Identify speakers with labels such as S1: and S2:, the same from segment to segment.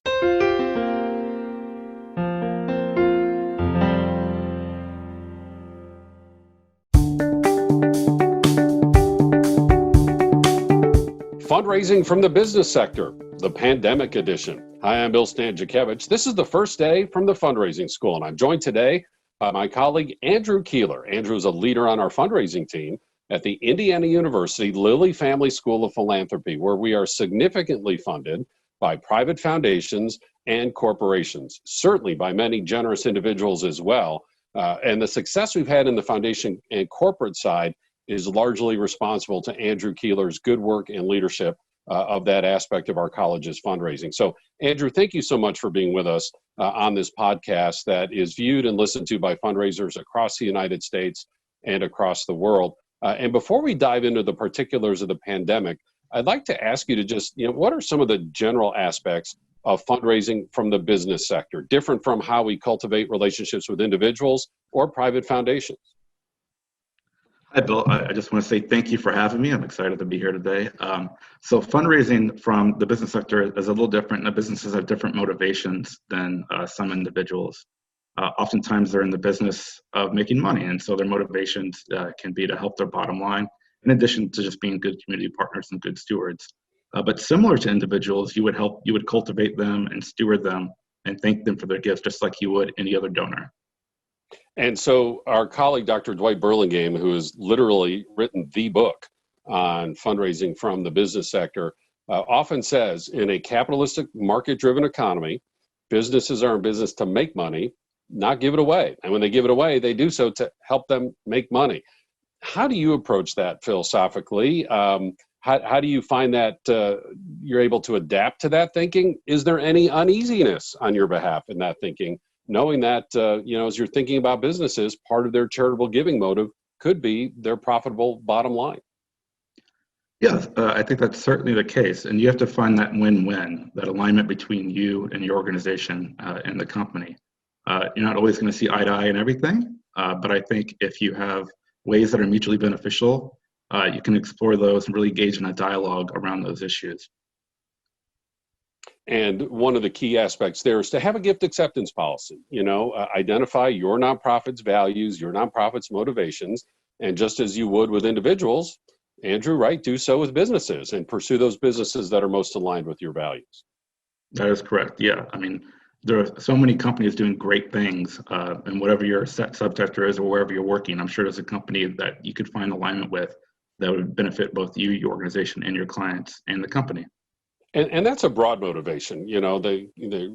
S1: Fundraising from the business sector, the pandemic edition. Hi, I'm Bill Stanczykiewicz. This is the first day from the fundraising school, and I'm joined today by my colleague, Andrew Keeler. Andrew is a leader on our fundraising team at the Indiana University Lilly Family School of Philanthropy, where we are significantly funded by private foundations and corporations, certainly by many generous individuals as well. And the success we've had in the foundation and corporate side is largely responsible to Andrew Keeler's good work and leadership of that aspect of our college's fundraising. So, Andrew, thank you so much for being with us on this podcast that is viewed and listened to by fundraisers across the United States and across the world. And before we dive into the particulars of the pandemic, I'd like to ask you to just, what are some of the general aspects of fundraising from the business sector, different from how we cultivate relationships with individuals or private foundations?
S2: Hi, Bill. I just want to say thank you for having me. I'm excited to be here today. So fundraising from the business sector is a little different. The businesses have different motivations than some individuals. Oftentimes they're in the business of making money, and so their motivations can be to help their bottom line, in addition to just being good community partners and good stewards. But similar to individuals, you would cultivate them and steward them and thank them for their gifts, just like you would any other donor.
S1: And so our colleague, Dr. Dwight Burlingame, who has literally written the book on fundraising from the business sector, often says in a capitalistic market-driven economy, businesses are in business to make money, not give it away. And when they give it away, they do so to help them make money. How do you approach that philosophically? How do you find that you're able to adapt to that thinking? Is there any uneasiness on your behalf in that thinking, knowing that, as you're thinking about businesses, part of their charitable giving motive could be their profitable bottom line?
S2: Yes, I think that's certainly the case. And you have to find that win-win, that alignment between you and your organization and the company. You're not always going to see eye to eye in everything, but I think if you have ways that are mutually beneficial, you can explore those and really engage in a dialogue around those issues.
S1: And one of the key aspects there is to have a gift acceptance policy, identify your nonprofit's values, your nonprofit's motivations, and just as you would with individuals, Andrew, right, do so with businesses and pursue those businesses that are most aligned with your values.
S2: That is correct. Yeah. I mean, there are so many companies doing great things, and whatever your subsector is or wherever you're working, I'm sure there's a company that you could find alignment with that would benefit both you, your organization, and your clients and the company.
S1: And that's a broad motivation. They're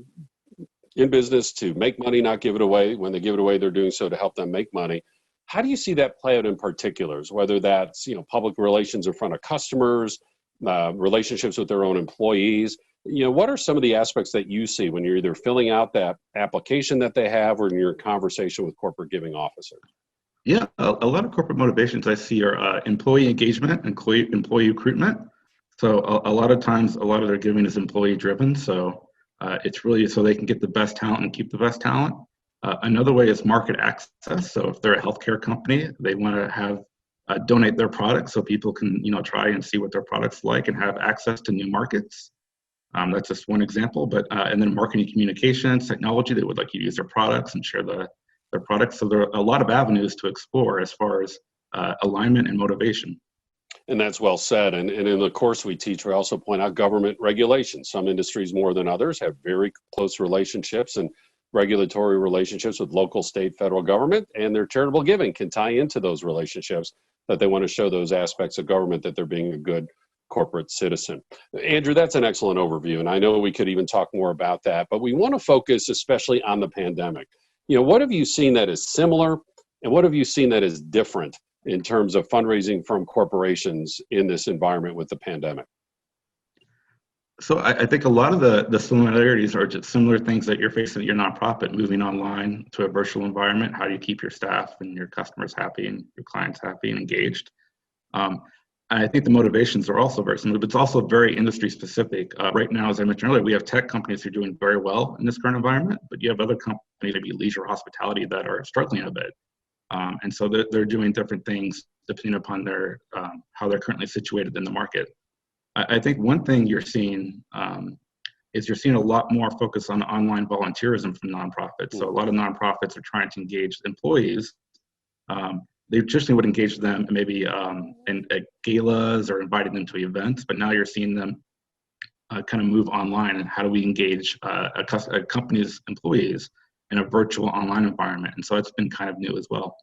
S1: in business to make money, not give it away. When they give it away, they're doing so to help them make money. How do you see that play out in particulars, whether that's, public relations in front of customers, relationships with their own employees? What are some of the aspects that you see when you're either filling out that application that they have or in your conversation with corporate giving officers?
S2: Yeah, a lot of corporate motivations I see are employee engagement, employee recruitment. So a lot of times, a lot of their giving is employee driven. So it's really so they can get the best talent and keep the best talent. Another way is market access. So if they're a healthcare company, they want to have donate their products so people can try and see what their products like and have access to new markets. That's just one example. But and then marketing, communications, technology, they would like you to use their products and share their products. So there are a lot of avenues to explore as far as alignment and motivation.
S1: And that's well said. And in the course we teach, we also point out government regulations. Some industries more than others have very close relationships and regulatory relationships with local, state, federal government, and their charitable giving can tie into those relationships that they want to show those aspects of government that they're being a good corporate citizen. Andrew, that's an excellent overview. And I know we could even talk more about that, but we want to focus especially on the pandemic. What have you seen that is similar and what have you seen that is different in terms of fundraising from corporations in this environment with the pandemic?
S2: So I think a lot of the similarities are just similar things that you're facing at your nonprofit, moving online to a virtual environment. How do you keep your staff and your customers happy and your clients happy and engaged? I think the motivations are also very similar, but it's also very industry specific. Right now, as I mentioned earlier, we have tech companies who are doing very well in this current environment, but you have other companies, maybe leisure hospitality, that are struggling a bit. And so they're doing different things depending upon their how they're currently situated in the market. I think one thing you're seeing is you're seeing a lot more focus on online volunteerism from nonprofits. So a lot of nonprofits are trying to engage employees. They traditionally would engage them maybe at galas or inviting them to events, but now you're seeing them kind of move online. And how do we engage a company's employees in a virtual online environment? And so it's been kind of new as well.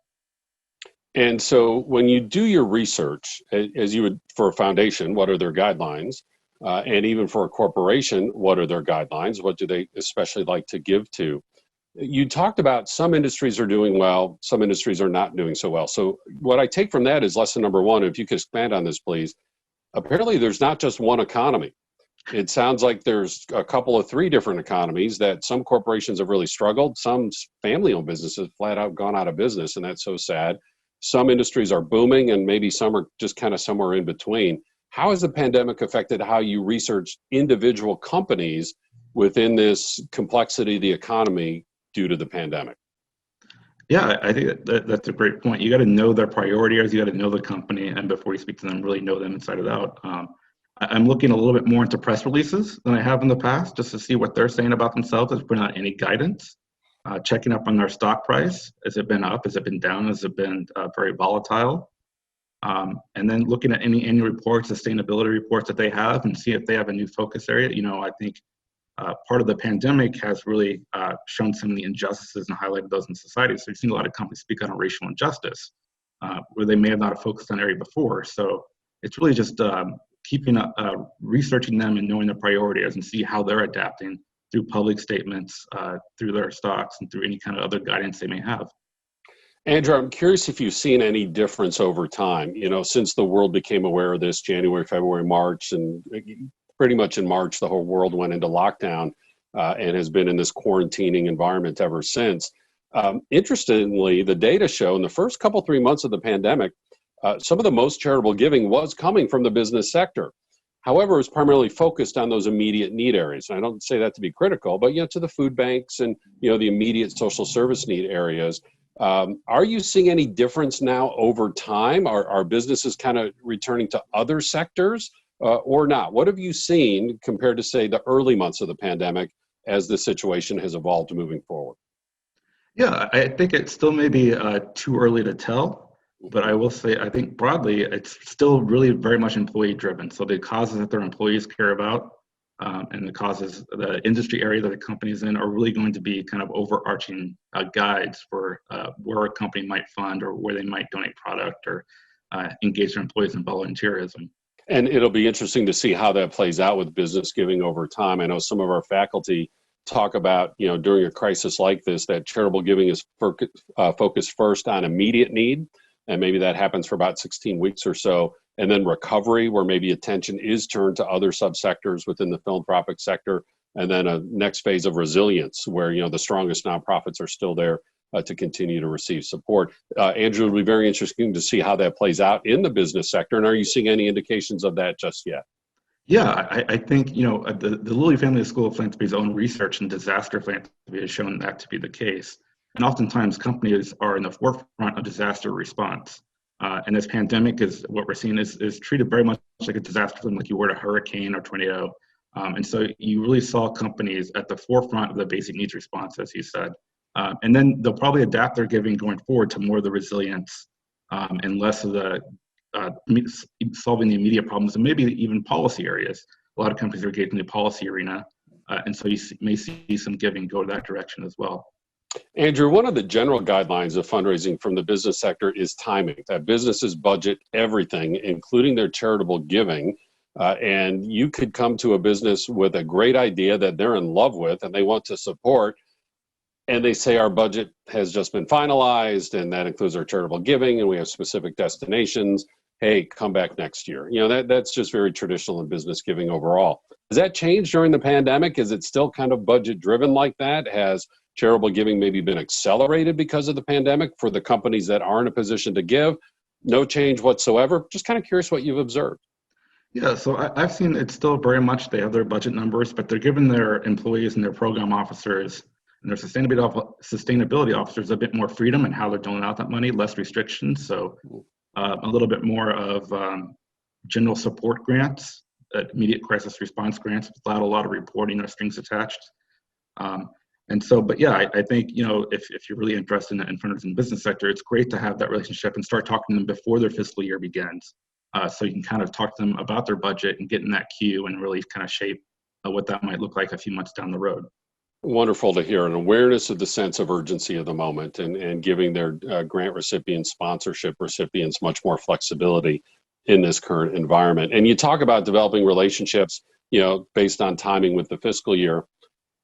S1: And so when you do your research, as you would for a foundation, what are their guidelines? And even for a corporation, what are their guidelines? What do they especially like to give to? You talked about some industries are doing well, some industries are not doing so well. So what I take from that is lesson number one, if you could expand on this, please. Apparently, there's not just one economy. It sounds like there's a couple of three different economies that some corporations have really struggled. Some family-owned businesses flat out gone out of business, and that's so sad. Some industries are booming, and maybe some are just kind of somewhere in between. How has the pandemic affected how you research individual companies within this complexity of the economy due to the pandemic?
S2: Yeah, I think that's a great point. You got to know their priority areas, you got to know the company, and before you speak to them, really know them inside and out. I'm looking a little bit more into press releases than I have in the past, just to see what they're saying about themselves, if putting out any guidance. Checking up on their stock price. Has it been up? Has it been down? Has it been very volatile? And then looking at any annual reports, sustainability reports that they have, and see if they have a new focus area. You know, I think part of the pandemic has really shown some of the injustices and highlighted those in society. So we've seen a lot of companies speak out on racial injustice, where they may have not focused on area before. So it's really just keeping researching them and knowing their priorities and see how they're adapting through public statements, through their stocks, and through any kind of other guidance they may have.
S1: Andrew, I'm curious if you've seen any difference over time, you know, since the world became aware of this, January, February, March, and pretty much in March, the whole world went into lockdown and has been in this quarantining environment ever since. Interestingly, the data show in the first couple, 3 months of the pandemic, some of the most charitable giving was coming from the business sector. However, it was primarily focused on those immediate need areas. And I don't say that to be critical, but, you know, to the food banks and, you know, the immediate social service need areas. Are you seeing any difference now over time? Are businesses kind of returning to other sectors or not? What have you seen compared to, say, the early months of the pandemic as the situation has evolved moving forward?
S2: Yeah, I think it still may be too early to tell. But I will say, I think broadly, it's still really very much employee driven. So the causes that their employees care about and the causes, the industry area that the company's in are really going to be kind of overarching guides for where a company might fund or where they might donate product or engage their employees in volunteerism.
S1: And it'll be interesting to see how that plays out with business giving over time. I know some of our faculty talk about, you know, during a crisis like this, that charitable giving is focused first on immediate need. And maybe that happens for about 16 weeks or so. And then recovery, where maybe attention is turned to other subsectors within the philanthropic sector. And then a next phase of resilience, where, you know, the strongest nonprofits are still there to continue to receive support. Andrew, it'll be very interesting to see how that plays out in the business sector. And are you seeing any indications of that just yet?
S2: Yeah, I think, you know, the Lilly Family School of Philanthropy's own research in disaster philanthropy has shown that to be the case. And oftentimes companies are in the forefront of disaster response. And this pandemic is what we're seeing is treated very much like a disaster, like you would a hurricane or tornado. And so you really saw companies at the forefront of the basic needs response, as you said. And then they'll probably adapt their giving going forward to more of the resilience and less of the solving the immediate problems and maybe even policy areas. A lot of companies are engaged in the policy arena. And so you may see some giving go that direction as well.
S1: Andrew, one of the general guidelines of fundraising from the business sector is timing, that businesses budget everything, including their charitable giving. And you could come to a business with a great idea that they're in love with and they want to support. And they say our budget has just been finalized and that includes our charitable giving and we have specific destinations. Hey, come back next year. You know, that's just very traditional in business giving overall. Has that changed during the pandemic? Is it still kind of budget driven like that? Has charitable giving maybe been accelerated because of the pandemic for the companies that are in a position to give? No change whatsoever? Just kind of curious what you've observed.
S2: Yeah, so I've seen it's still very much they have their budget numbers, but they're giving their employees and their program officers and their sustainability officers a bit more freedom in how they're doling out that money, less restrictions. So a little bit more of general support grants immediate crisis response grants without a lot of reporting or strings attached. And so, but yeah, I think, if you're really interested in fundraising in the business sector, it's great to have that relationship and start talking to them before their fiscal year begins. So you can kind of talk to them about their budget and get in that queue and really kind of shape what that might look like a few months down the road.
S1: Wonderful to hear an awareness of the sense of urgency of the moment and giving their grant recipients, sponsorship recipients much more flexibility in this current environment. And you talk about developing relationships, based on timing with the fiscal year.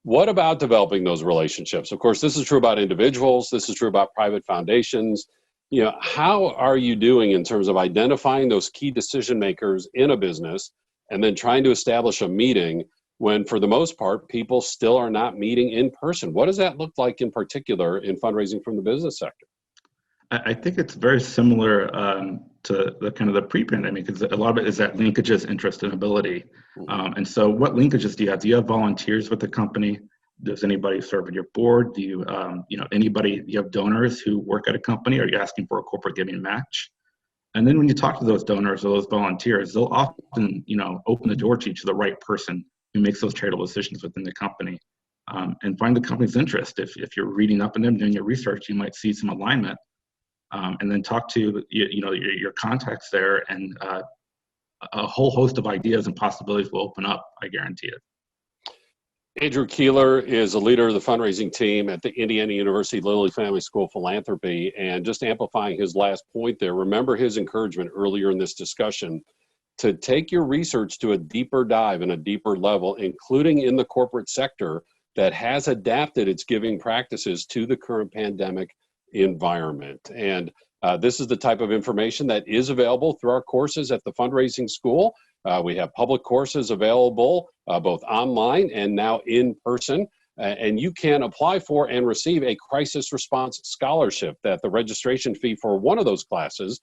S1: What about developing those relationships? Of course, this is true about individuals. This is true about private foundations. How are you doing in terms of identifying those key decision makers in a business and then trying to establish a meeting when, for the most part, people still are not meeting in person? What does that look like in particular in fundraising from the business sector?
S2: I think it's very similar to the kind of the pre-pandemic, because a lot of it is that linkages, interest, and ability. And so what linkages do you have? Do you have volunteers with the company? Does anybody serve on your board? Do you, do you have donors who work at a company? Are you asking for a corporate giving match? And then when you talk to those donors or those volunteers, they'll often, open the door to you to the right person who makes those charitable decisions within the company. And find the company's interest. If you're reading up on them, doing your research, you might see some alignment. And then talk to your contacts there, and a whole host of ideas and possibilities will open up, I guarantee it.
S1: Andrew Keeler is a leader of the fundraising team at the Indiana University Lilly Family School of Philanthropy. And just amplifying his last point there, remember his encouragement earlier in this discussion to take your research to a deeper dive and a deeper level, including in the corporate sector that has adapted its giving practices to the current pandemic environment. And this is the type of information that is available through our courses at the Fundraising School. We have public courses available both online and now in person. And you can apply for and receive a crisis response scholarship that the registration fee for one of those classes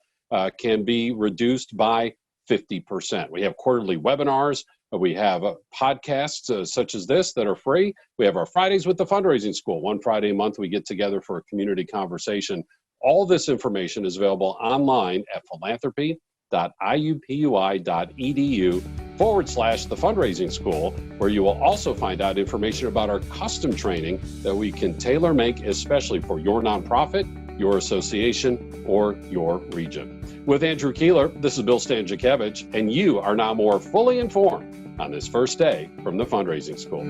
S1: can be reduced by 50%. We have quarterly webinars. We have podcasts such as this that are free. We have our Fridays with the Fundraising School. One Friday a month, we get together for a community conversation. All this information is available online at philanthropy.iupui.edu/the Fundraising School, where you will also find out information about our custom training that we can tailor make especially for your nonprofit, your association, or your region. With Andrew Keeler, this is Bill Stanczykiewicz, and you are now more fully informed on this first day from the Fundraising School.